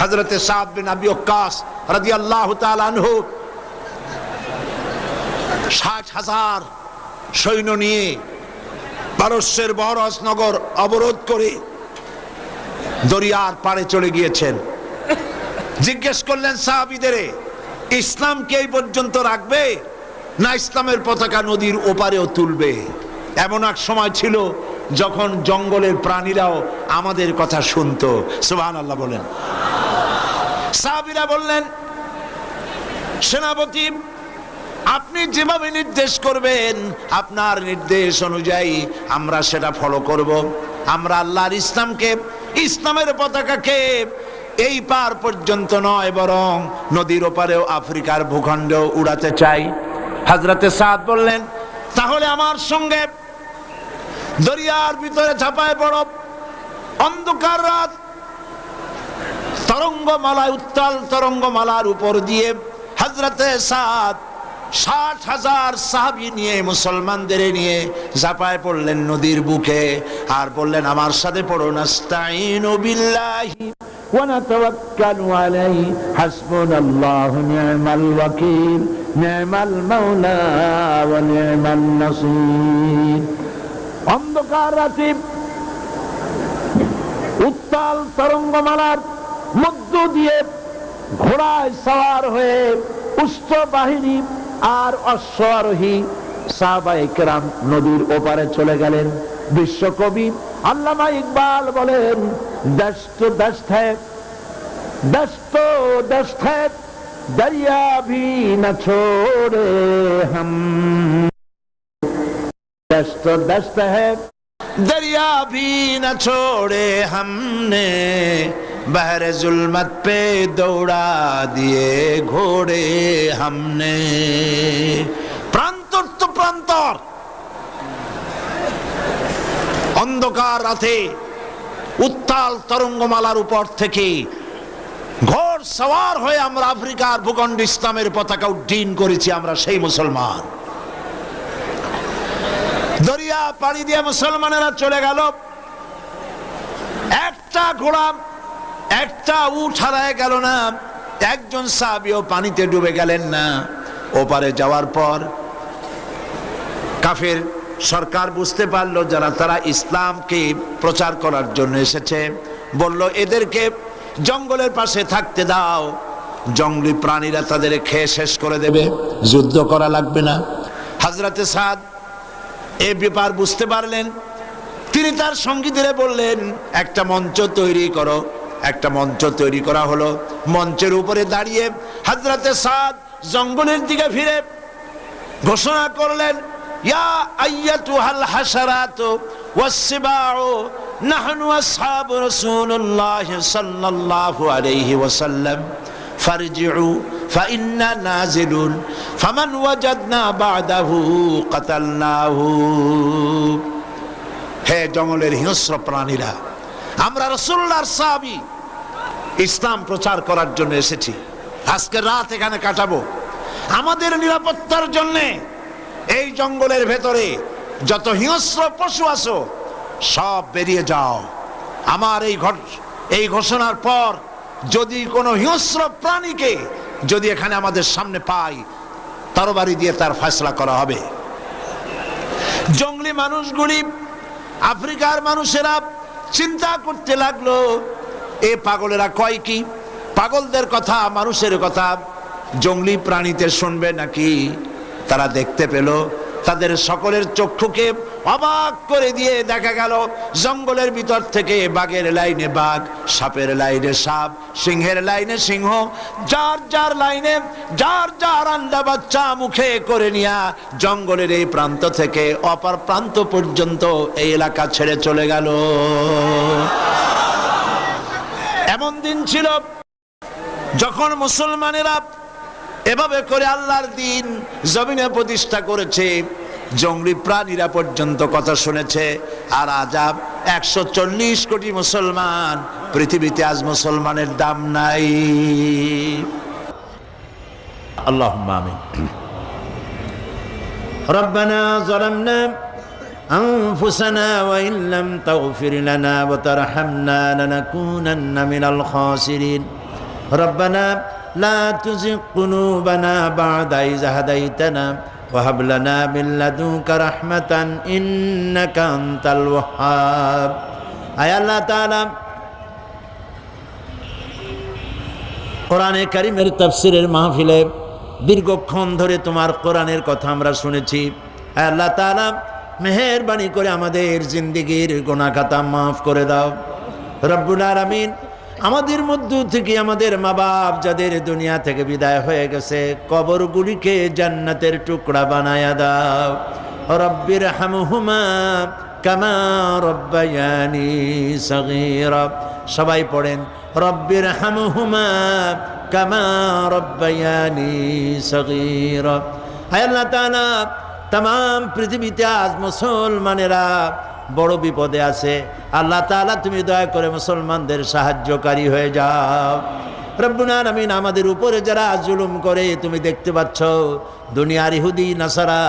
হযরতে সাদ বিন আবি ওয়াক্কাস রাদিয়াল্লাহু তাআলা আনহু ৬০,০০০ সৈন্য নিয়ে পারস্যের বহরাজ নগর অবরোধ করে দরিয়ার পাড়ে চলে গিয়েছেন। জিজ্ঞেস করলেন সাহাবীদের, ইসলাম কি এই পর্যন্ত রাখবে না ইসলামের পতাকা নদীর ওপারেও তুলবে? এমন এক সময় ছিল যখন জঙ্গলের প্রাণীরাও আমাদের কথা শুনতো। সুবহানাল্লাহ বলেন। সাহাবীরা বললেন, সেনাপতি আপনি যেভাবে নির্দেশ করবেন আপনার নির্দেশ অনুযায়ী আমরা সেটা ফলো করব। আমরা আল্লাহর ইসলামকে, ইসলামের পতাকাকে এই পার পর্যন্ত নয় বরং নদীর ওপারেও আফ্রিকার ভূখণ্ডেও উড়াতে চাই। হযরতে সাদ বললেন, তাহলে আমার সঙ্গে দরিয়ার ভিতরে ঝাঁপায় পড়ো। অন্ধকার রাত, তরঙ্গমালা, উত্তাল তরঙ্গমালার উপর দিয়ে হযরতে সাদ ৬০,০০০ সাহাবী নিয়ে, মুসলমানদের নিয়ে ঝাঁপায় পড়লেন নদীর বুকে আর বললেন, আমার সাথে পড়ো, নাস্তাঈনু বিল্লাহি ওয়া নাতাওয়াক্কালু আলাইহি হাসবুনাল্লাহু নি'মাল ওয়াকিল নি'মাল মাওলা ওয়া নি'মান নাসীর। অন্ধকার রাতে উত্তাল তরঙ্গমালার মধ্য দিয়ে ঘোড়ায় সওয়ার হয়ে উষ্ট্র বাহিনী আর অশ্বারোহী সাহাবায়ে কেরাম নদীর ওপারে চলে গেলেন। বিশ্বকবি আল্লামা ইকবাল বলেন, দস্ত দস্ত है दरिया भी न छोड़े हम, दस्त दस्त है दरिया भी न छोड़े हमने, बहरे जुल्मत पे दौड़ा दिए घोड़े हमने। প্রান্তর তো প্রান্তর, অন্ধকার রাতে উত্তাল তরঙ্গমালার উপর থেকে ঘোড় সওয়ার হয়ে আমরা আফ্রিকার ভূখণ্ডে ইসলামের পতাকা উড্ডীন করেছি। আমরা সেই মুসলমান। দরিয়া পাড়ি দিয়ে মুসলমানেরা চলে গেল। একটা ঘোড়া, একটা উট হারায় গেল না, একজন সাহাবীও পানিতে ডুবে গেলেন না। ওপারে যাওয়ার পর কাফের সরকার বুঝতে পারলো যারা তারা ইসলামকে প্রচার করার জন্য এসেছে, বলল এদেরকে জঙ্গলের পাশে থাকতে দাও, জঙ্গলি প্রাণীরা তাদের খেয়ে শেষ করে দেবে, যুদ্ধ করা লাগবে না। হযরতে সাদ এই ব্যাপার বুঝতে পারলেন। তিনি তার সঙ্গীদের বললেন, একটা মঞ্চ তৈরি করো। একটা মঞ্চ তৈরি করা হলো। মঞ্চের উপরে দাঁড়িয়ে হযরতে সাদ জঙ্গলের দিকে ফিরে ঘোষণা করলেন, ইয়া আইয়াতুহাল হাশারাতু ওয়াসসিবাউ নাহনু আসহাবু রাসূলুল্লাহ সাল্লাল্লাহু আলাইহি ওয়াসাল্লাম ফারজিউ ফাইন্না নাজিলুন ফামান ওয়াজাদনা বা'দাহু কাতালনাহু। হে জঙ্গলের হিংস্র প্রাণীরা, আমরা রাসূলুল্লাহর সাহাবী, ইসলাম প্রচার করার জন্য এসেছি। আজকে রাত এখানে কাটাবো। আমাদের নিরাপত্তার জন্য এই জঙ্গলের ভেতরে যত হিংস্র পশু আছো সব বেরিয়ে যাও। আমার এই ঘোষণার পর যদি কোনো হিংস্র প্রাণীকে যদি এখানে আমাদের সামনে পাই, তরবারি দিয়ে তার ফয়সালা করা হবে। জঙ্গলি মানুষগুলি, আফ্রিকার মানুষেরা চিন্তা করতে লাগলো, এ পাগলেরা কয় কি? পাগলদের কথা, মানুষের কথা জঙ্গলি প্রাণীতে শুনবে নাকি? তারা দেখতে পেল, তাদের সকলের চক্ষুকে অবাক করে দিয়ে দেখা গেল জঙ্গলের ভিতর থেকে বাঘের লাইনে বাঘ, সাপের লাইনে সাপ, সিংহের লাইনে সিংহ, যার যার লাইনে যার যার আন্ডা বাচ্চা মুখে করে নিয়া জঙ্গলের এই প্রান্ত থেকে অপর প্রান্ত পর্যন্ত এই এলাকা ছেড়ে চলে গেল। এমন দিন ছিল যখন মুসলমানেরা এভাবে করে আল্লাহর দিন জমিনে প্রতিষ্ঠা করেছে, জঙ্গলি প্রাণীরা পর্যন্ত কথা শুনেছে। আর আজাব 140 কোটি মুসলমান, পৃথিবীতে আজ মুসলমানের দাম নাই। আল্লাহুম্মা আমিন। রব্বানা যালামনা আনফুসানা ওয়া ইন লাম তাগফির লানা ওয়া তারহামনা লানাকুনান্না মিনাল খাসিরিন। রব্বানা লা তুজিগ কুলুবানা বা'দা ইয হাদাইতানা ওয়া হাব লানা মিন লাদুনকা রাহমাতান ইন্নাকা আনতাল ওয়াহ্হাব। আয় আল্লাহ তাআলা, কোরআনে কারীমের তাফসীরের মাহফিলে দীর্ঘক্ষণ ধরে তোমার কোরআনের কথা আমরা শুনেছি। আয় আল্লাহ তাআলা, মেহেরবানি করে আমাদের জিন্দেগীর গুনাহ খাতা মাফ করে দাও। রব্বুল আলামিন, আমাদের মধ্য থেকে আমাদের মা বাপ যাদের দুনিয়া থেকে বিদায় হয়ে গেছে, কবরগুলিকে জান্নাতের টুকরা বানায়া দাও। রব্বির হামহুমা কামা রব্বায়ানি সগীরা। সবাই পড়েন, রব্বির হামহুমা কামা রব্বায়ানি সগীরা। হে আল্লাহ তাআলা, तमाम পৃথিবীতে আজ মুসলমানেরা বড় বিপদে আছে। আল্লাহ তাআলা, তুমি দয়া করে মুসলমানদের সাহায্যকারী হয়ে যাও। রব্বুল আলামিন, আমাদের উপরে যারা জুলুম করে তুমি দেখতে পাচ্ছ, দুনিয়ার ইহুদি নাসারা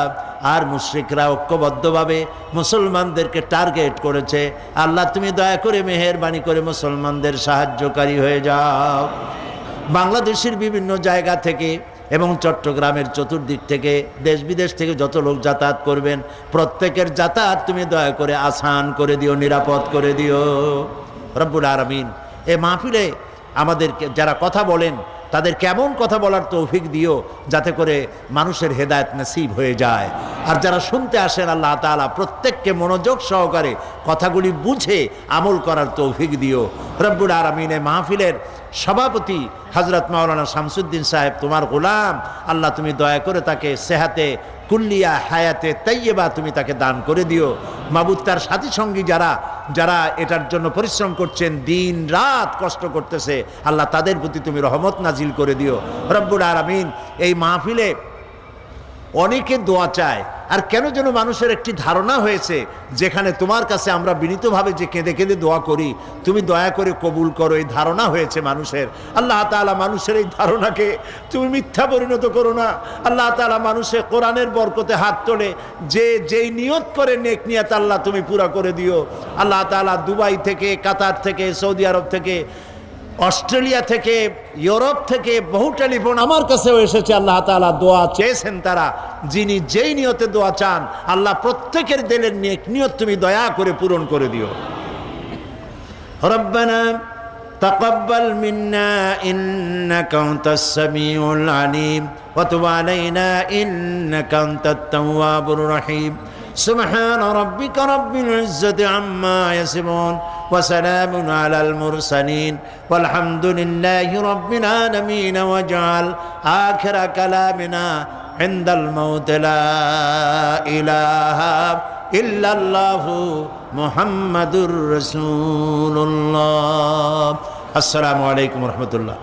আর মুশরিকরা ঐক্যবদ্ধভাবে মুসলমানদেরকে টার্গেট করেছে। আল্লাহ, তুমি দয়া করে মেহেরবানি করে মুসলমানদের সাহায্যকারী হয়ে যাও। বাংলাদেশের বিভিন্ন জায়গা থেকে এবং চট্টগ্রামের চতুর্দিক থেকে, দেশ বিদেশ থেকে যত লোক যাতায়াত করবেন, প্রত্যেকের যাতায়াত তুমি দয়া করে আসান করে দিও, নিরাপদ করে দিও। রব্বুল আলামিন, এই মাহফিলে আমাদেরকে যারা কথা বলেন তাদের কেমন কথা বলার তৌফিক দিও, যাতে করে মানুষের হেদায়েত নসিব হয়ে যায়। আর যারা শুনতে আসেন, আল্লাহ তাআলা প্রত্যেককে মনোযোগ সহকারে কথাগুলি বুঝে আমল করার তৌফিক দিও। রব্বুল আলামিন, এই মাহফিলের সভাপতি হযরত মাওলানা শামসুদ্দিন সাহেব তোমার গোলাম, আল্লাহ তুমি দয়া করে তাকে সেহাতে কুল্লিয়া, হায়াতে তাইয়্যিবা তুমি তাকে দান করে দিও। মাবুদ, তার সাথী সঙ্গী যারা যারা এটার জন্য পরিশ্রম করছেন, দিন রাত কষ্ট করতেছে, আল্লাহ তাদের প্রতি তুমি রহমত নাজিল করে দিও। রব্বুল আলামিন, এই মাহফিলে অনেকে দোয়া চায়, আর কেন যেন মানুষের একটি ধারণা হয়েছে, যেখানে তোমার কাছে আমরা বিনীতভাবে যে কেঁদে কেঁদে দোয়া করি, তুমি দয়া করে কবুল করো, এই ধারণা হয়েছে মানুষের। আল্লাহ তাআলা, মানুষের এই ধারণাকে তুমি মিথ্যা পরিণত করো না। আল্লাহ তাআলা, মানুষের কোরআনের বরকতে হাত তোলে, যেই নিয়ত করে নেক নিয়ত আল্লাহ তুমি পুরা করে দিও। আল্লাহ তাআলা, দুবাই থেকে, কাতার থেকে, সৌদি আরব থেকে, অস্ট্রেলিয়া থেকে, ইউরোপ থেকে বহু টেলিফোন আমার কাছেও এসেছে। আল্লাহ তাআলা, দোয়া চেয়েছেন তারা, যিনি যেই নিয়তে দোয়া চান, আল্লাহ প্রত্যেকের দিলের নিয়ত তুমি দয়া করে পূরণ করে দিও। রব্বানা তাকাব্বাল মিন্না ইন্নাকা আনতাস সামিউল আলিম ওয়া তুব আলাইনা ইন্নাকা আনতাত তাওয়াবুর রহিম। সুবহান রাব্বিকা রাব্বিল ইজ্জাতি আম্মা ইয়াসিফুন ওয়া সালামুন আলাল মুরসালিন ওয়ালহামদুলিল্লাহি রাব্বিল আলামিন। ওয়াজআল আখিরা কালামিনা ইনদাল মাউত লা ইলাহা ইল্লাল্লাহু মুহাম্মাদুর রাসূলুল্লাহ। আসসালামু আলাইকুম ওয়া রাহমাতুল্লাহ।